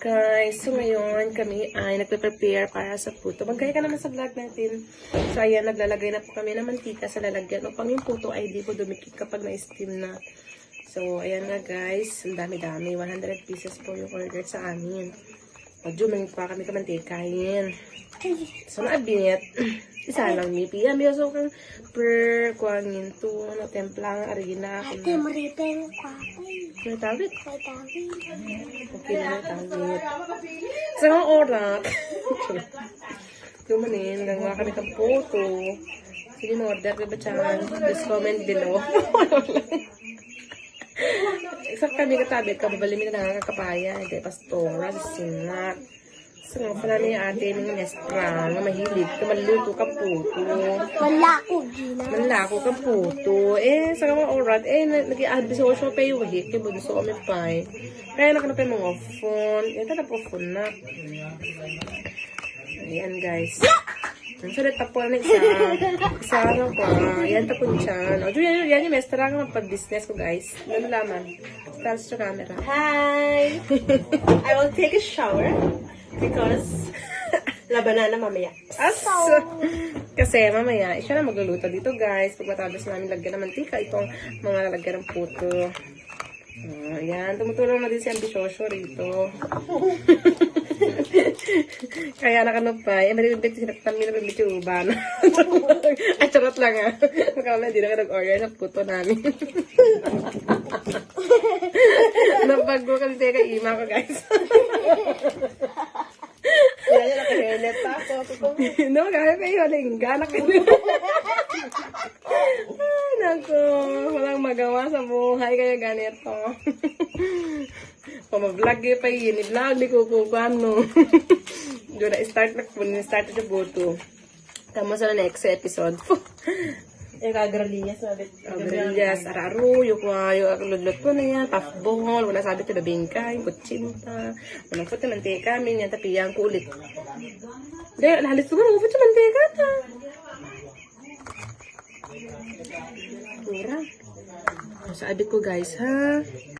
guys, so ngayon kami ay nagpe-prepare para sa puto. Magkaya ka naman sa vlog natin. So ayan, naglalagay na po kami ng mantika sa lalagyan upang yung puto ay di po dumikit kapag na-steam na. So ayan na guys, ang dami-dami. 100 pieces po yung order sa amin. Medyo may pa kami kamantikahin. So naabinit. Isa lang ni Pia. May so kang per kuangin to na templang arena. Ate, maripin ko ako. May tawid. May tawid. Okay na tawid. Sa mga oras. Kumanin, nagawa kami ng photo. Sige mo, order ka ba dyan? Just comment below. Isang kami katabi, kababali mi na nakakapaya. Hindi, pastora, sinat. So, pala ni ate ng mestra, nga mahilig ka, maluto ka puto. Wala ko, Gina. Manlako ka puto. Sa mga oras, nag-i-advise ako siya pa yung wahik, kaya bunso kami pa Kaya nakanap yung mga phone. Ito na po phone na. Ayan, guys. Ang salit po na isa. Isa na po. Ayan, tapon siya. O, yan yung mestra nga magpag-business ko, guys. Lalaman. Start sa camera. Hi! I will take a shower because labanan na mamaya. Kasi mamaya, siya na magluluto dito, guys. Pag matapos namin lagyan ng mantika, itong mga lalagyan ng puto. Ayan, tumutulong na din si Ambisyoso rito. Kaya nakanupay. Maribig sinaktan mi na bibig yung uban. Ay, charot lang ah. Makamaya, di na ka nag-order ng puto namin. Nabago kasi teka ima ko, guys. Yan yung nakahairnet pa ako. No, kaya kayo, lingga na kayo. Ay, naku. Walang magawa sa buhay, kaya ganito. Pama-vlog pa yun. I-vlog, di kukukuhan, no. Doon na-start na po. Na-start na buto. Tama sa next episode. Yung kagralias na bit. Yes, araru, yung ludlot ko na yan, puffball, wala sabi ito na bingkay, kutsinta, walang puti mantika, minyan, tapiyang ko ulit. Dahil, nahalis ko na, puti mantika ta. Mura. Sa abit ko guys, ha?